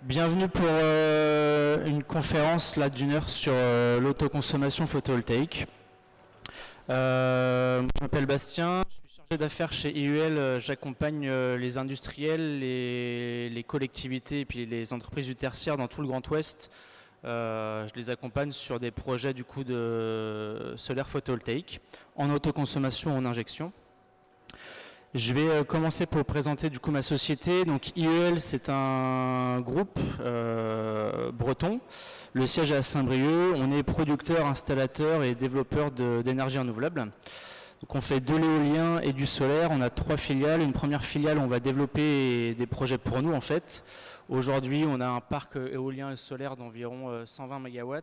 Bienvenue pour une conférence d'une heure sur l'autoconsommation photovoltaïque. Je m'appelle Bastien, je suis chargé d'affaires chez IUL. J'accompagne les industriels, les collectivités et puis les entreprises du tertiaire dans tout le Grand Ouest. Je les accompagne sur des projets du coup de solaire photovoltaïque en autoconsommation, en injection. Je vais commencer pour présenter du coup ma société. Donc IEL, c'est un groupe breton. Le siège est à Saint-Brieuc. On est producteur, installateur et développeur d'énergie renouvelable. Donc on fait de l'éolien et du solaire. On a 3 filiales. Une première filiale, on va développer des projets pour nous en fait. Aujourd'hui, on a un parc éolien et solaire d'environ 120 MW,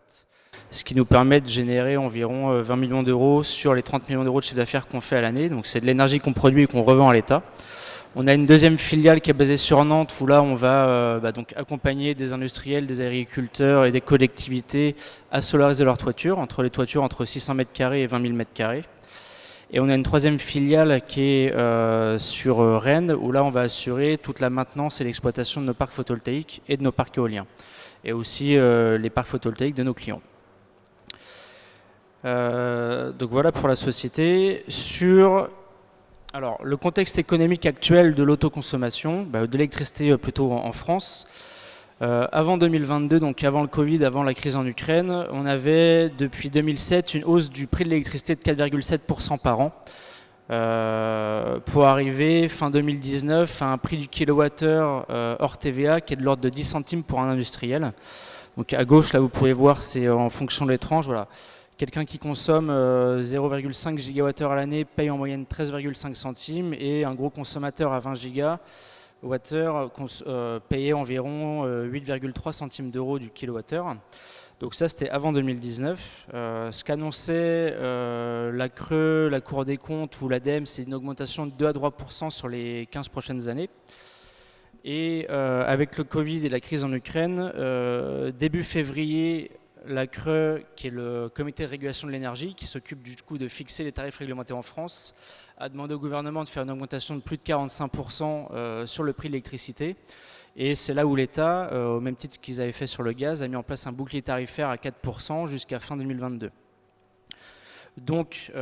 ce qui nous permet de générer environ 20 millions d'euros sur les 30 millions d'euros de chiffre d'affaires qu'on fait à l'année. Donc c'est de l'énergie qu'on produit et qu'on revend à l'État. On a une deuxième filiale qui est basée sur Nantes, où là on va donc accompagner des industriels, des agriculteurs et des collectivités à solariser leurs toitures, entre 600 m² et 20 000 m². Et on a une troisième filiale qui est sur Rennes, où là on va assurer toute la maintenance et l'exploitation de nos parcs photovoltaïques et de nos parcs éoliens, et aussi les parcs photovoltaïques de nos clients. Donc voilà pour la société. Sur le contexte économique actuel de l'autoconsommation, de l'électricité plutôt en France, avant 2022, donc avant le Covid, avant la crise en Ukraine, on avait depuis 2007 une hausse du prix de l'électricité de 4,7% par an, pour arriver fin 2019 à un prix du kilowattheure hors TVA qui est de l'ordre de 10 centimes pour un industriel. Donc à gauche, là vous pouvez voir, c'est en fonction de l'étrange. Voilà. Quelqu'un qui consomme 0,5 gigawattheure à l'année paye en moyenne 13,5 centimes, et un gros consommateur à 20 gigawattheure payait environ 8,3 centimes d'euros du kilowattheure. Donc ça, c'était avant 2019. Ce qu'annonçait la CRE, la Cour des comptes ou l'ADEME, c'est une augmentation de 2 à 3% sur les 15 prochaines années. Et avec le Covid et la crise en Ukraine, début février, la CRE, qui est le comité de régulation de l'énergie, qui s'occupe du coup de fixer les tarifs réglementés en France, a demandé au gouvernement de faire une augmentation de plus de 45% sur le prix de l'électricité. Et c'est là où l'État, au même titre qu'ils avaient fait sur le gaz, a mis en place un bouclier tarifaire à 4% jusqu'à fin 2022. Donc,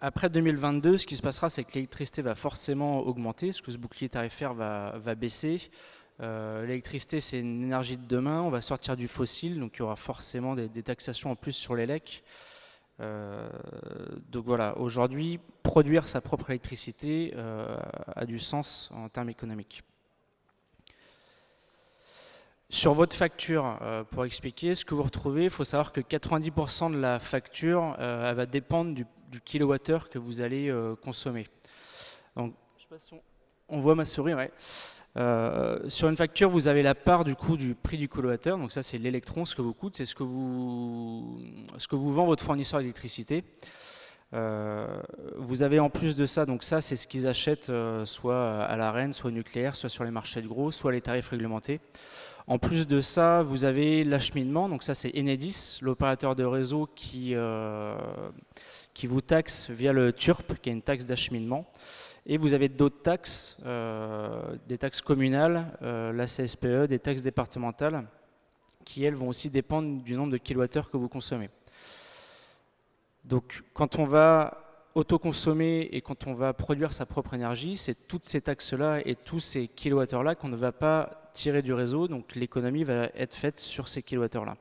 après 2022, ce qui se passera, c'est que l'électricité va forcément augmenter, parce que ce bouclier tarifaire va baisser. L'électricité, c'est une énergie de demain, on va sortir du fossile, donc il y aura forcément des taxations en plus sur l'élec. Donc voilà, aujourd'hui, produire sa propre électricité a du sens en termes économiques. Sur votre facture, pour expliquer ce que vous retrouvez, il faut savoir que 90% de la facture elle va dépendre du kilowattheure que vous allez consommer. Donc, je sais pas si on voit ma souris, ouais. Sur une facture, vous avez la part du coût du prix du kilowattheure, donc ça c'est l'électron, ce que vous coûte, c'est ce que vous vend votre fournisseur d'électricité. Vous avez en plus de ça, donc ça c'est ce qu'ils achètent soit à l'ARENH, soit au nucléaire, soit sur les marchés de gros, soit les tarifs réglementés. En plus de ça, vous avez l'acheminement, donc ça c'est Enedis, l'opérateur de réseau qui vous taxe via le TURP, qui est une taxe d'acheminement. Et vous avez d'autres taxes, des taxes communales, la CSPE, des taxes départementales, qui elles vont aussi dépendre du nombre de kilowattheures que vous consommez. Donc quand on va autoconsommer et quand on va produire sa propre énergie, c'est toutes ces taxes-là et tous ces kilowattheures-là qu'on ne va pas tirer du réseau, donc l'économie va être faite sur ces kilowattheures-là.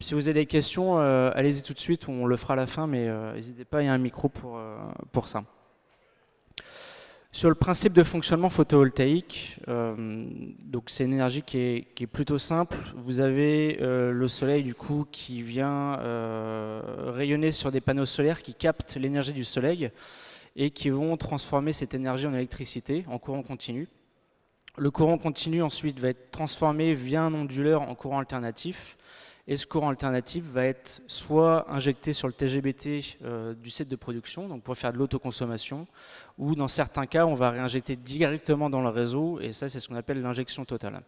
Si vous avez des questions, allez-y tout de suite, on le fera à la fin, mais n'hésitez pas, il y a un micro pour ça. Sur le principe de fonctionnement photovoltaïque, donc c'est une énergie qui est plutôt simple. Vous avez le soleil du coup qui vient rayonner sur des panneaux solaires qui captent l'énergie du soleil et qui vont transformer cette énergie en électricité, en courant continu. Le courant continu ensuite va être transformé via un onduleur en courant alternatif. Et ce courant alternatif va être soit injecté sur le TGBT du site de production, donc pour faire de l'autoconsommation, ou dans certains cas, on va réinjecter directement dans le réseau, et ça, c'est ce qu'on appelle l'injection totale.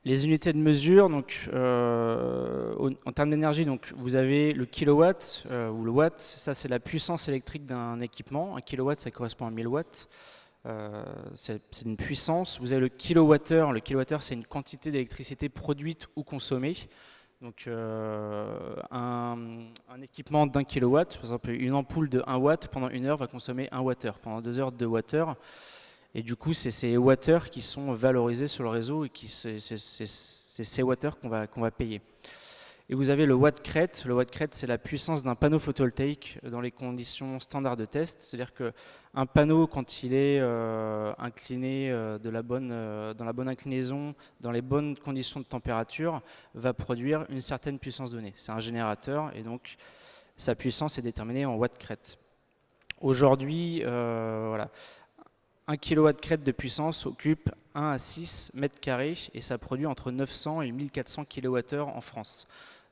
Les unités de mesure, donc en termes d'énergie, donc vous avez le kilowatt ou le watt, ça c'est la puissance électrique d'un équipement. Un kilowatt, ça correspond à 1000 watts. C'est une puissance. Vous avez le kilowattheure. Le kilowattheure, c'est une quantité d'électricité produite ou consommée. Donc un équipement d'1 kilowatt, par exemple une ampoule de 1 watt, pendant 1 heure va consommer 1 wattheure. Pendant 2 heures, 2 wattheures. Et du coup, c'est ces wattheures qui sont valorisés sur le réseau et c'est ces wattheures qu'on va payer. Et vous avez le watt-crête. Le watt-crête, c'est la puissance d'un panneau photovoltaïque dans les conditions standards de test. C'est-à-dire qu'un panneau, quand il est incliné dans la bonne inclinaison, dans les bonnes conditions de température, va produire une certaine puissance donnée. C'est un générateur et donc sa puissance est déterminée en watt-crête. Aujourd'hui, voilà. 1 kW crête de puissance occupe 1 à 6 mètres carrés et ça produit entre 900 et 1400 kWh en France.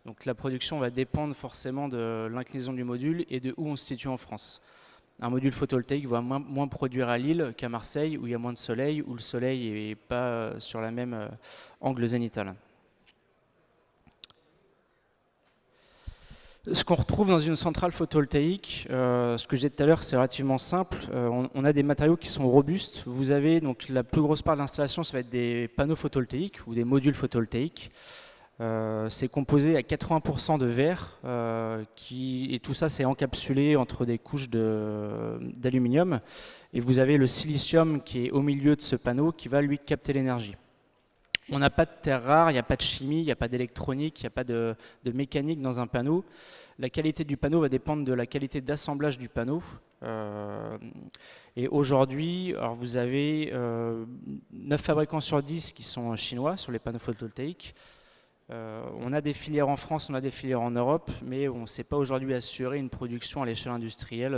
Donc la production va dépendre forcément de l'inclinaison du module et de où on se situe en France. Un module photovoltaïque va moins produire à Lille qu'à Marseille où il y a moins de soleil, où le soleil n'est pas sur la même angle zénital. Ce qu'on retrouve dans une centrale photovoltaïque, ce que j'ai dit tout à l'heure, c'est relativement simple. On a des matériaux qui sont robustes. Vous avez donc la plus grosse part de l'installation, ça va être des panneaux photovoltaïques ou des modules photovoltaïques. C'est composé à 80% de verre et tout ça c'est encapsulé entre des couches d'aluminium. Et vous avez le silicium qui est au milieu de ce panneau qui va lui capter l'énergie. On n'a pas de terres rares, il n'y a pas de chimie, il n'y a pas d'électronique, il n'y a pas de mécanique dans un panneau. La qualité du panneau va dépendre de la qualité d'assemblage du panneau. Et aujourd'hui, vous avez 9 fabricants sur 10 qui sont chinois sur les panneaux photovoltaïques. On a des filières en France, on a des filières en Europe, mais on ne sait pas aujourd'hui assurer une production à l'échelle industrielle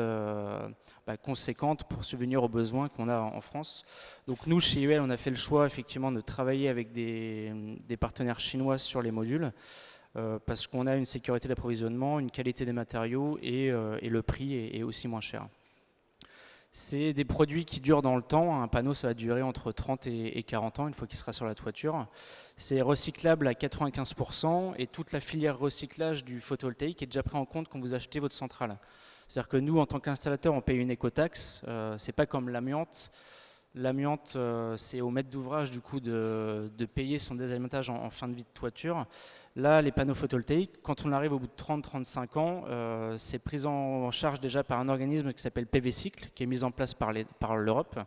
conséquente pour subvenir aux besoins qu'on a en France. Donc nous, chez UL, on a fait le choix effectivement de travailler avec des partenaires chinois sur les modules parce qu'on a une sécurité d'approvisionnement, une qualité des matériaux et le prix est aussi moins cher. C'est des produits qui durent dans le temps. Un panneau, ça va durer entre 30 et 40 ans une fois qu'il sera sur la toiture. C'est recyclable à 95% et toute la filière recyclage du photovoltaïque est déjà prise en compte quand vous achetez votre centrale. C'est-à-dire que nous, en tant qu'installateur, on paye une écotaxe. C'est pas comme l'amiante. L'amiante, c'est au maître d'ouvrage du coup de payer son désamiantage en fin de vie de toiture. Là, les panneaux photovoltaïques, quand on arrive au bout de 30-35 ans, c'est pris en charge déjà par un organisme qui s'appelle PV Cycle, qui est mis en place par l'Europe.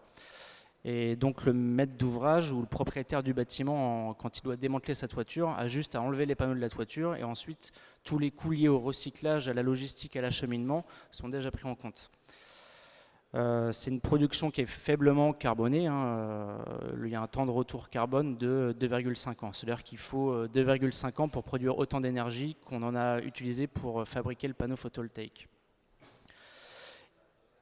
Et donc le maître d'ouvrage ou le propriétaire du bâtiment, quand il doit démanteler sa toiture, a juste à enlever les panneaux de la toiture et ensuite tous les coûts liés au recyclage, à la logistique, à l'acheminement sont déjà pris en compte. C'est une production qui est faiblement carbonée. Il y a un temps de retour carbone de 2,5 ans. C'est-à-dire qu'il faut 2,5 ans pour produire autant d'énergie qu'on en a utilisé pour fabriquer le panneau photovoltaïque.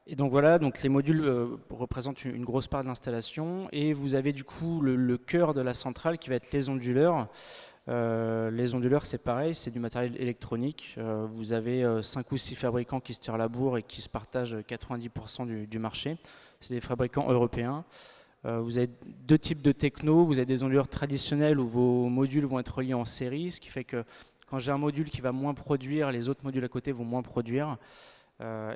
Et donc voilà, donc les modules représentent une grosse part de l'installation. Et vous avez du coup le cœur de la centrale qui va être les onduleurs. Les onduleurs, c'est pareil, c'est du matériel électronique. Vous avez 5 ou 6 fabricants qui se tirent la bourre et qui se partagent 90% du marché. C'est des fabricants européens. Vous avez 2 types de techno. Vous avez des onduleurs traditionnels où vos modules vont être reliés en série, ce qui fait que quand j'ai un module qui va moins produire, les autres modules à côté vont moins produire.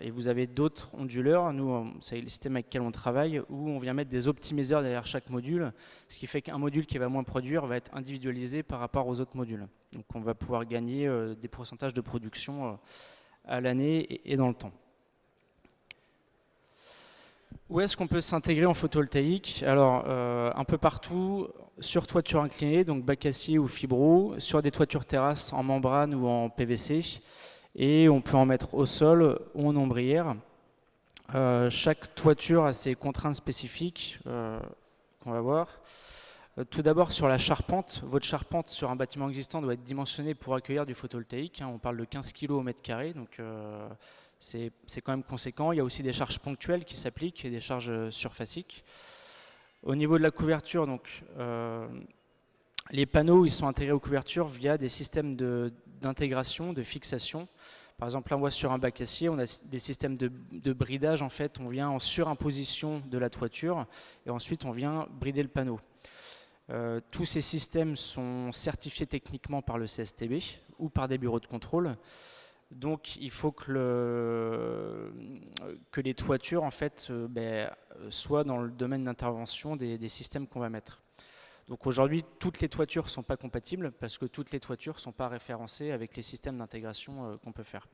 Et vous avez d'autres onduleurs, nous c'est le système avec lequel on travaille, où on vient mettre des optimiseurs derrière chaque module, ce qui fait qu'un module qui va moins produire va être individualisé par rapport aux autres modules. Donc on va pouvoir gagner des pourcentages de production à l'année et dans le temps. Où est-ce qu'on peut s'intégrer en photovoltaïque? Alors un peu partout, sur toiture inclinée, donc bac acier ou fibro, sur des toitures terrasses en membrane ou en PVC. Et on peut en mettre au sol ou en ombrière. Chaque toiture a ses contraintes spécifiques qu'on va voir. Tout d'abord sur la charpente. Votre charpente sur un bâtiment existant doit être dimensionnée pour accueillir du photovoltaïque. On parle de 15 kg au mètre carré, donc c'est quand même conséquent. Il y a aussi des charges ponctuelles qui s'appliquent et des charges surfaciques. Au niveau de la couverture, donc, les panneaux ils sont intégrés aux couvertures via des systèmes d'intégration, de fixation. Par exemple, là, on voit sur un bac acier, on a des systèmes de bridage. En fait, on vient en surimposition de la toiture et ensuite on vient brider le panneau. Tous ces systèmes sont certifiés techniquement par le CSTB ou par des bureaux de contrôle. Donc il faut que les toitures en fait, soient dans le domaine d'intervention des systèmes qu'on va mettre. Donc aujourd'hui, toutes les toitures ne sont pas compatibles parce que toutes les toitures ne sont pas référencées avec les systèmes d'intégration qu'on peut faire.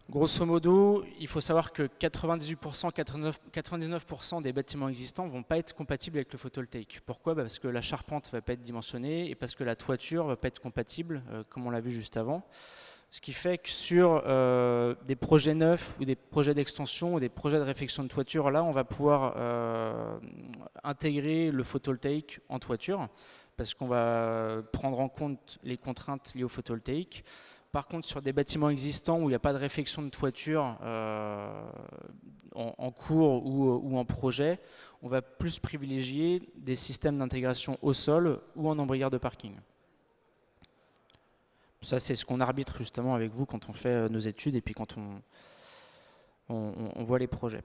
Grosso modo, il faut savoir que 98%, 99% des bâtiments existants ne vont pas être compatibles avec le photovoltaïque. Pourquoi? Parce que la charpente ne va pas être dimensionnée et parce que la toiture ne va pas être compatible, comme on l'a vu juste avant. Ce qui fait que sur des projets neufs ou des projets d'extension ou des projets de réfection de toiture, là, on va pouvoir intégrer le photovoltaïque en toiture parce qu'on va prendre en compte les contraintes liées au photovoltaïque. Par contre, sur des bâtiments existants où il n'y a pas de réfection de toiture en cours ou en projet, on va plus privilégier des systèmes d'intégration au sol ou en embrayeur de parking. Ça, c'est ce qu'on arbitre justement avec vous quand on fait nos études et puis quand on voit les projets.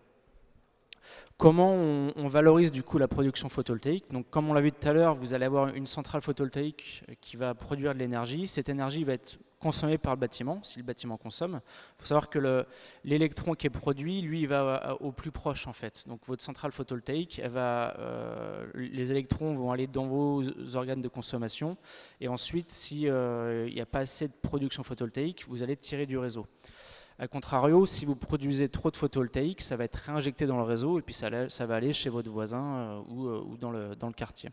Comment on valorise du coup la production photovoltaïque? Donc, comme on l'a vu tout à l'heure, vous allez avoir une centrale photovoltaïque qui va produire de l'énergie. Cette énergie va être consommée par le bâtiment, si le bâtiment consomme. Il faut savoir que l'électron qui est produit, lui, il va au plus proche en fait. Donc, votre centrale photovoltaïque, les électrons vont aller dans vos organes de consommation. Et ensuite, s'il n'y a pas assez de production photovoltaïque, vous allez tirer du réseau. A contrario, si vous produisez trop de photovoltaïque, ça va être réinjecté dans le réseau et puis ça va aller chez votre voisin ou dans le quartier.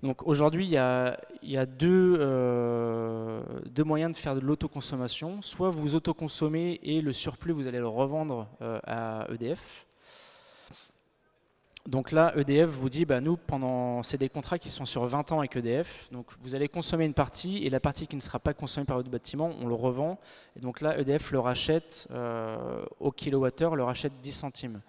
Donc aujourd'hui, il y a deux moyens de faire de l'autoconsommation. Soit vous autoconsommez et le surplus, vous allez le revendre à EDF. Donc là, EDF vous dit, nous, c'est des contrats qui sont sur 20 ans avec EDF. Donc vous allez consommer une partie et la partie qui ne sera pas consommée par votre bâtiment, on le revend. Et donc là, EDF le rachète au kilowattheure, le rachète 10 centimes.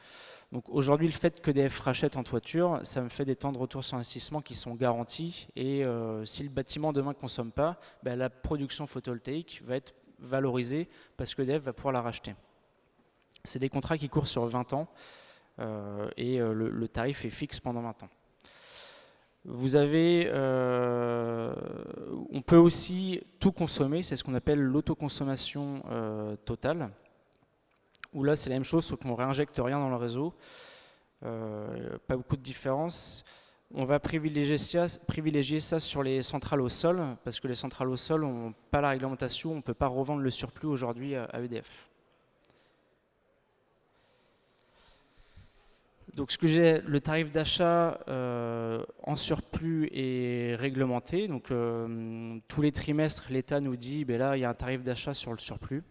Donc aujourd'hui, le fait qu'EDF rachète en toiture, ça me fait des temps de retour sur investissement qui sont garantis. Et si le bâtiment demain ne consomme pas, la production photovoltaïque va être valorisée parce qu'EDF va pouvoir la racheter. C'est des contrats qui courent sur 20 ans. Et le tarif est fixe pendant 20 ans. Vous avez, on peut aussi tout consommer, c'est ce qu'on appelle l'autoconsommation totale, où là c'est la même chose, sauf qu'on ne réinjecte rien dans le réseau, pas beaucoup de différence. On va privilégier ça sur les centrales au sol, parce que les centrales au sol n'ont pas la réglementation, on ne peut pas revendre le surplus aujourd'hui à EDF. Donc ce que j'ai, le tarif d'achat en surplus est réglementé. Donc tous les trimestres, l'État nous dit, là il y a un tarif d'achat sur le surplus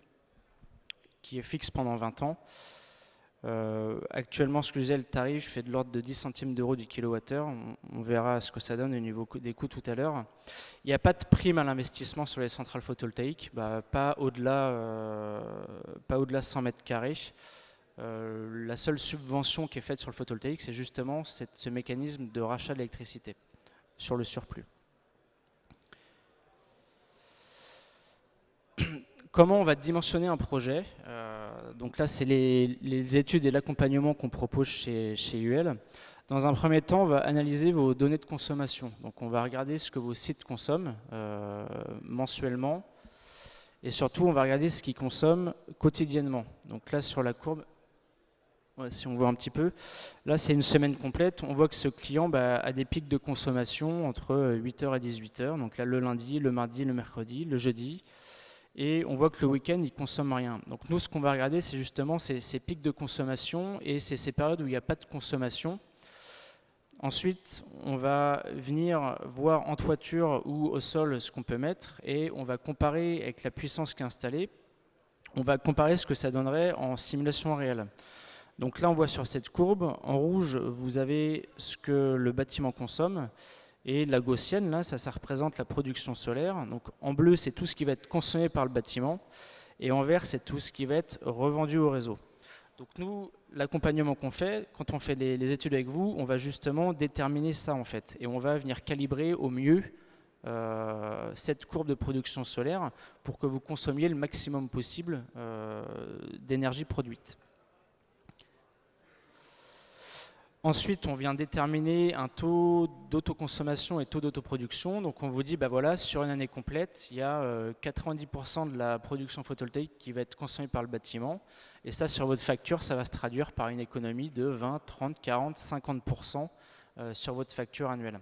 qui est fixe pendant 20 ans. Actuellement, ce que j'ai, le tarif est de l'ordre de 10 centimes d'euros du kilowattheure. On verra ce que ça donne au niveau des coûts tout à l'heure. Il n'y a pas de prime à l'investissement sur les centrales photovoltaïques, pas au-delà 100 mètres carrés. La seule subvention qui est faite sur le photovoltaïque, c'est justement ce mécanisme de rachat d'électricité sur le surplus. Comment on va dimensionner un projet? Donc là, c'est les études et l'accompagnement qu'on propose chez UL. Dans un premier temps, on va analyser vos données de consommation. Donc on va regarder ce que vos sites consomment mensuellement. Et surtout, on va regarder ce qu'ils consomment quotidiennement. Donc là, sur la courbe, si on voit un petit peu, là c'est une semaine complète, on voit que ce client a des pics de consommation entre 8h et 18h, donc là le lundi, le mardi, le mercredi, le jeudi, et on voit que le week-end il ne consomme rien. Donc nous ce qu'on va regarder c'est justement ces pics de consommation et c'est ces périodes où il n'y a pas de consommation. Ensuite on va venir voir en toiture ou au sol ce qu'on peut mettre et on va comparer avec la puissance qui est installée, on va comparer ce que ça donnerait en simulation réelle. Donc là, on voit sur cette courbe, en rouge, vous avez ce que le bâtiment consomme. Et la gaussienne, là, ça représente la production solaire. Donc en bleu, c'est tout ce qui va être consommé par le bâtiment. Et en vert, c'est tout ce qui va être revendu au réseau. Donc nous, l'accompagnement qu'on fait, quand on fait les études avec vous, on va justement déterminer ça en fait. Et on va venir calibrer au mieux cette courbe de production solaire pour que vous consommiez le maximum possible d'énergie produite. Ensuite, on vient déterminer un taux d'autoconsommation et taux d'autoproduction. Donc on vous dit, bah voilà, sur une année complète, il y a 90% de la production photovoltaïque qui va être consommée par le bâtiment. Et ça, sur votre facture, ça va se traduire par une économie de 20, 30, 40, 50% sur votre facture annuelle.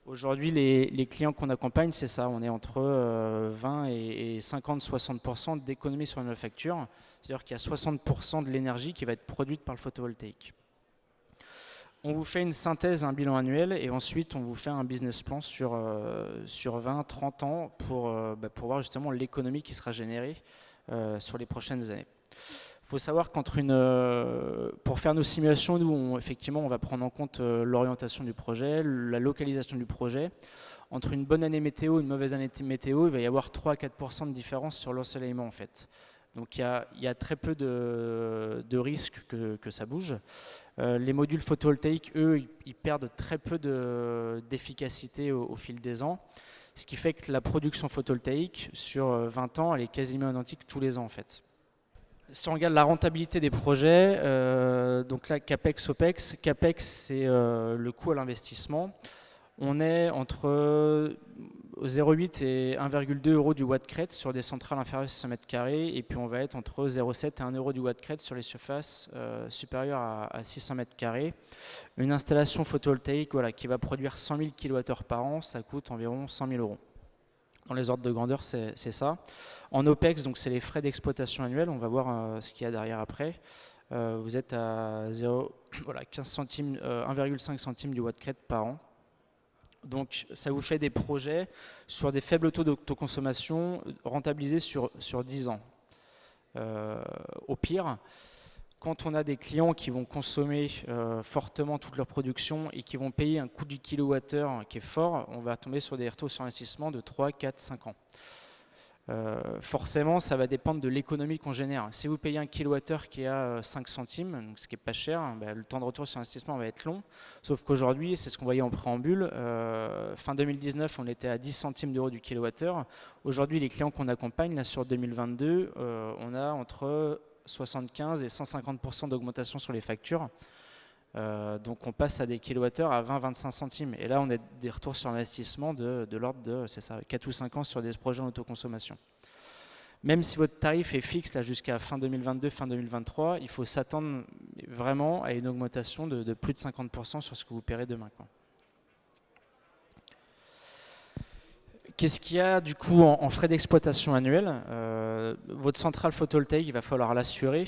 Aujourd'hui, les clients qu'on accompagne, c'est ça, on est entre 20 et 50-60% d'économie sur une facture. C'est-à-dire qu'il y a 60% de l'énergie qui va être produite par le photovoltaïque. On vous fait une synthèse, un bilan annuel, et ensuite on vous fait un business plan sur 20-30 ans pour voir justement l'économie qui sera générée sur les prochaines années. Il faut savoir pour faire nos simulations, nous, effectivement, on va prendre en compte l'orientation du projet, la localisation du projet. Entre une bonne année météo et une mauvaise année météo, il va y avoir 3 à 4% de différence sur l'ensoleillement en fait. Donc il y a très peu de risques que ça bouge. Les modules photovoltaïques, eux, ils perdent très peu d'efficacité au fil des ans. Ce qui fait que la production photovoltaïque, sur 20 ans, elle est quasiment identique tous les ans en fait. Si on regarde la rentabilité des projets, donc là, CAPEX, OPEX. CAPEX, c'est le coût à l'investissement. On est entre 0,8 et 1,2 euros du watt crête sur des centrales inférieures à 600 m², et puis on va être entre 0,7 et 1 euro du watt crête sur les surfaces supérieures à 600 m². Une installation photovoltaïque qui va produire 100 000 kWh par an, ça coûte environ 100 000 euros. Dans les ordres de grandeur, c'est ça. En OPEX, donc c'est les frais d'exploitation annuels. On va voir ce qu'il y a derrière après. Vous êtes à 15 centimes, 1,5 centimes du watt crête par an. Donc ça vous fait des projets sur des faibles taux d'autoconsommation rentabilisés sur 10 ans. Au pire, quand on a des clients qui vont consommer fortement toute leur production et qui vont payer un coût du kilowattheure qui est fort, on va tomber sur des retours sur investissement de 3, 4, 5 ans. Forcément, ça va dépendre de l'économie qu'on génère. Si vous payez un kilowattheure qui est à 5 centimes, donc ce qui n'est pas cher, le temps de retour sur investissement va être long. Sauf qu'aujourd'hui, c'est ce qu'on voyait en préambule, fin 2019, on était à 10 centimes d'euros du kilowattheure. Aujourd'hui, les clients qu'on accompagne, là sur 2022, on a entre 75 et 150% d'augmentation sur les factures. Donc on passe à des kilowattheures à 20-25 centimes. Et là, on a des retours sur investissement de l'ordre de 4 ou 5 ans sur des projets en autoconsommation. Même si votre tarif est fixe là jusqu'à fin 2022, fin 2023, il faut s'attendre vraiment à une augmentation de plus de 50% sur ce que vous paierez demain, quoi. Qu'est-ce qu'il y a du coup en frais d'exploitation annuels? Votre centrale photovoltaïque, il va falloir l'assurer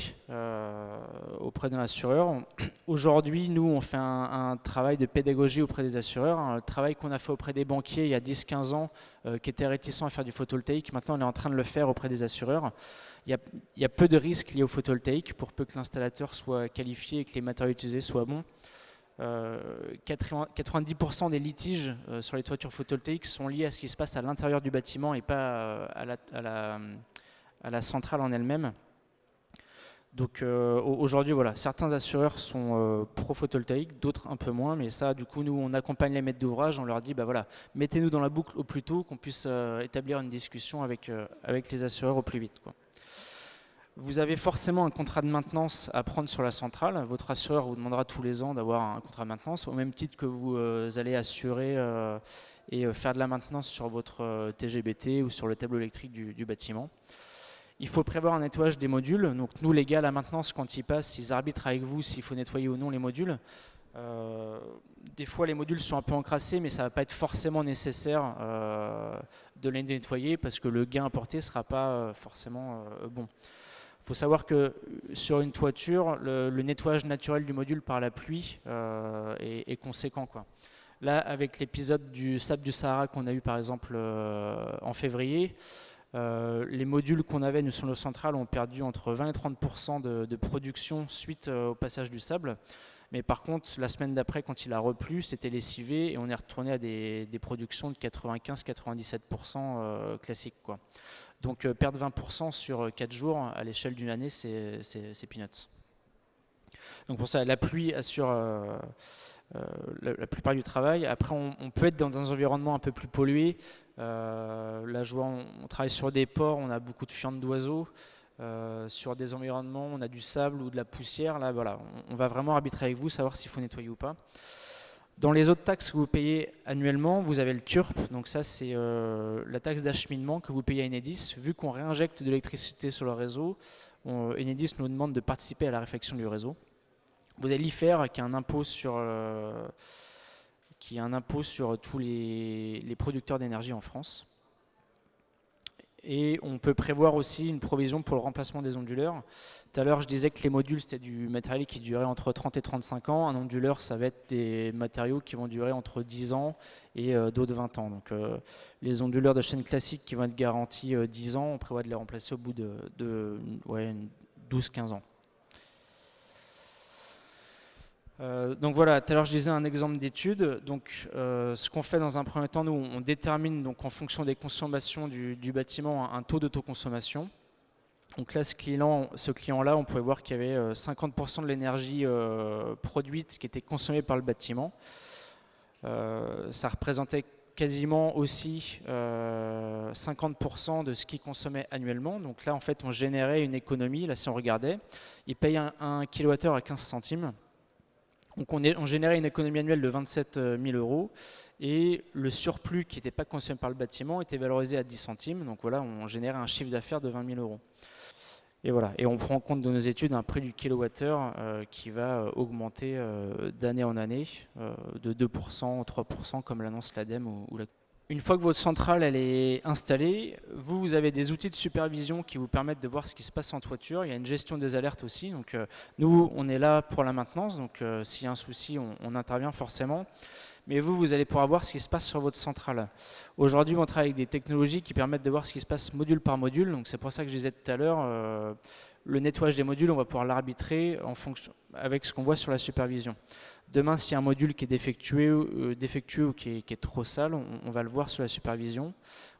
auprès d'un assureur. Aujourd'hui, nous, on fait un travail de pédagogie auprès des assureurs. Un travail qu'on a fait auprès des banquiers il y a 10-15 ans, qui étaient réticents à faire du photovoltaïque. Maintenant, on est en train de le faire auprès des assureurs. Il y a peu de risques liés au photovoltaïque pour peu que l'installateur soit qualifié et que les matériaux utilisés soient bons. 90% des litiges sur les toitures photovoltaïques sont liés à ce qui se passe à l'intérieur du bâtiment et pas à la centrale en elle-même. Donc aujourd'hui, voilà, certains assureurs sont pro-photovoltaïque, d'autres un peu moins, mais ça, du coup, nous, on accompagne les maîtres d'ouvrage, on leur dit, bah voilà, mettez-nous dans la boucle au plus tôt, qu'on puisse établir une discussion avec les assureurs au plus vite, quoi. Vous avez forcément un contrat de maintenance à prendre sur la centrale. Votre assureur vous demandera tous les ans d'avoir un contrat de maintenance, au même titre que vous allez assurer et faire de la maintenance sur votre TGBT ou sur le tableau électrique du bâtiment. Il faut prévoir un nettoyage des modules. Donc nous, les gars, la maintenance, quand ils passent, ils arbitrent avec vous s'il faut nettoyer ou non les modules. Des fois, les modules sont un peu encrassés, mais ça ne va pas être forcément nécessaire de les nettoyer parce que le gain apporté ne sera pas forcément bon. Il faut savoir que sur une toiture, le nettoyage naturel du module par la pluie est conséquent, quoi. Là, avec l'épisode du sable du Sahara qu'on a eu par exemple en février, les modules qu'on avait nous sur nos centrales ont perdu entre 20 et 30% de production suite au passage du sable. Mais par contre, la semaine d'après, quand il a replu, c'était lessivé et on est retourné à des productions de 95-97% classiques, quoi. Donc perdre 20% sur 4 jours à l'échelle d'une année, c'est peanuts. Donc pour ça, la pluie assure la plupart du travail. Après, on peut être dans un environnement un peu plus pollué. Là, je vois, on travaille sur des ports, on a beaucoup de fientes d'oiseaux. sur des environnements où on a du sable ou de la poussière. Là, voilà, on va vraiment arbitrer avec vous, savoir s'il faut nettoyer ou pas. Dans les autres taxes que vous payez annuellement, vous avez le TURP, donc ça c'est la taxe d'acheminement que vous payez à Enedis. Vu qu'on réinjecte de l'électricité sur le réseau, Enedis nous demande de participer à la réfection du réseau. Vous avez l'IFER qui est un impôt sur tous les producteurs d'énergie en France. Et on peut prévoir aussi une provision pour le remplacement des onduleurs. Tout à l'heure, je disais que les modules, c'était du matériel qui durait entre 30 et 35 ans. Un onduleur, ça va être des matériaux qui vont durer entre 10 ans et d'autres 20 ans. Donc, les onduleurs de chaîne classique qui vont être garantis 10 ans, on prévoit de les remplacer au bout de 12-15 ans. Donc voilà, tout à l'heure je disais un exemple d'étude. Donc ce qu'on fait dans un premier temps, nous on détermine donc en fonction des consommations du bâtiment un taux d'autoconsommation. Donc là ce client-là, on pouvait voir qu'il y avait 50% de l'énergie produite qui était consommée par le bâtiment. Ça représentait quasiment aussi 50% de ce qu'il consommait annuellement. Donc là en fait on générait une économie. Là si on regardait, il paye un kWh à 15 centimes. Donc on générait une économie annuelle de 27 000 € et le surplus qui n'était pas consommé par le bâtiment était valorisé à 10 centimes. Donc voilà, on générait un chiffre d'affaires de 20 000 €. Et voilà, et on prend en compte dans nos études un prix du kilowattheure qui va augmenter d'année en année de 2%, 3% comme l'annonce l'ADEME ou la. Une fois que votre centrale elle est installée, vous avez des outils de supervision qui vous permettent de voir ce qui se passe en toiture. Il y a une gestion des alertes aussi. Donc, nous, on est là pour la maintenance. Donc, s'il y a un souci, on intervient forcément. Mais vous allez pouvoir voir ce qui se passe sur votre centrale. Aujourd'hui, on travaille avec des technologies qui permettent de voir ce qui se passe module par module. Donc, c'est pour ça que je disais tout à l'heure, le nettoyage des modules, on va pouvoir l'arbitrer en fonction, avec ce qu'on voit sur la supervision. Demain, s'il y a un module qui est défectueux ou qui est trop sale, on va le voir sur la supervision.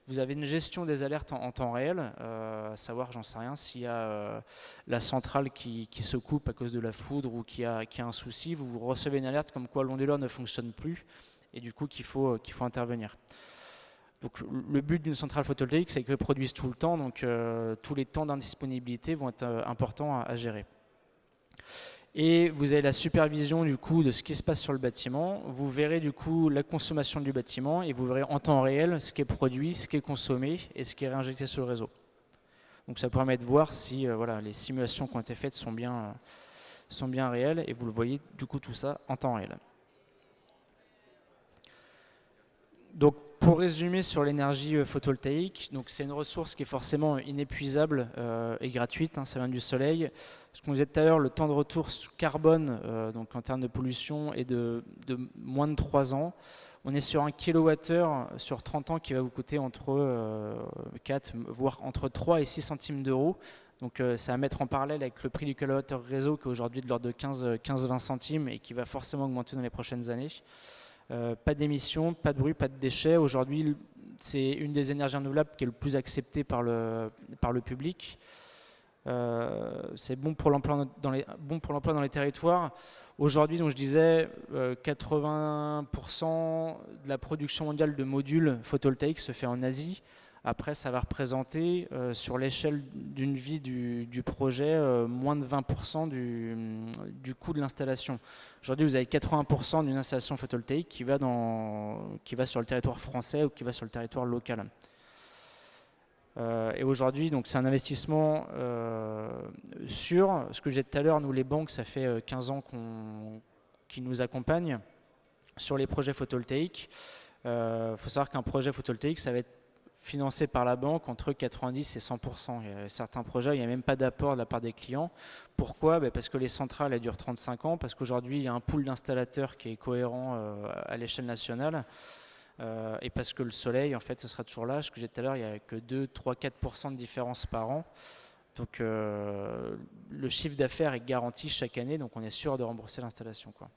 Vous avez une gestion des alertes en temps réel, à savoir, j'en sais rien, s'il y a la centrale qui se coupe à cause de la foudre ou qui a un souci, vous recevez une alerte comme quoi l'onduleur ne fonctionne plus et du coup qu'il faut intervenir. Donc, le but d'une centrale photovoltaïque, c'est qu'elle produise tout le temps, donc tous les temps d'indisponibilité vont être importants à gérer. Et vous avez la supervision du coup de ce qui se passe sur le bâtiment. Vous verrez du coup la consommation du bâtiment et vous verrez en temps réel ce qui est produit, ce qui est consommé et ce qui est réinjecté sur le réseau. Donc ça permet de voir si voilà, les simulations qui ont été faites sont bien réelles et vous le voyez du coup tout ça en temps réel. Donc pour résumer sur l'énergie photovoltaïque, c'est une ressource qui est forcément inépuisable et gratuite, hein, ça vient du soleil. Ce qu'on disait tout à l'heure, le temps de retour carbone, donc en termes de pollution, est de moins de 3 ans. On est sur un kilowattheure sur 30 ans qui va vous coûter entre 4, voire entre 3 et 6 centimes d'euros. Donc ça va mettre en parallèle avec le prix du kilowattheure réseau qui est aujourd'hui de l'ordre de 15-20 centimes et qui va forcément augmenter dans les prochaines années. Pas d'émissions, pas de bruit, pas de déchets. Aujourd'hui, c'est une des énergies renouvelables qui est le plus acceptée par le public. C'est bon pour l'emploi dans les territoires. Aujourd'hui, donc je disais, 80% de la production mondiale de modules photovoltaïques se fait en Asie. Après, ça va représenter sur l'échelle d'une vie du projet moins de 20% du coût de l'installation. Aujourd'hui, vous avez 80% d'une installation photovoltaïque qui va sur le territoire français ou qui va sur le territoire local. Et aujourd'hui, c'est un investissement sûr. Ce que j'ai dit tout à l'heure, nous les banques, ça fait 15 ans qu'ils nous accompagnent sur les projets photovoltaïques. Faut savoir qu'un projet photovoltaïque, ça va être financé par la banque entre 90 et 100%. Il y a certains projets, il n'y a même pas d'apport de la part des clients. Pourquoi ? Parce que les centrales, elles durent 35 ans, parce qu'aujourd'hui, il y a un pool d'installateurs qui est cohérent à l'échelle nationale. Et parce que le soleil, en fait, ce sera toujours là. Ce que j'ai dit tout à l'heure, il n'y a que 2, 3, 4% de différence par an. Donc, le chiffre d'affaires est garanti chaque année, donc on est sûr de rembourser l'installation, quoi.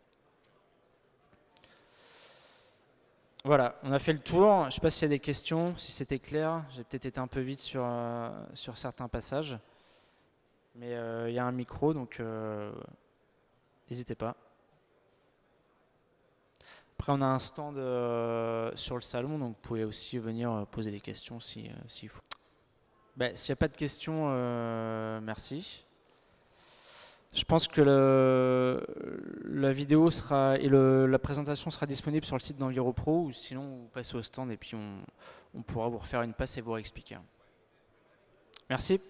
Voilà, on a fait le tour. Je ne sais pas s'il y a des questions, si c'était clair. J'ai peut-être été un peu vite sur certains passages. Mais il y a un micro, donc n'hésitez pas. Après, on a un stand sur le salon, donc vous pouvez aussi venir poser des questions s'il faut. Bah, s'il n'y a pas de questions, merci. Je pense que la vidéo sera et la présentation sera disponible sur le site d'EnviroPro, ou sinon vous passez au stand et puis on pourra vous refaire une passe et vous réexpliquer. Merci.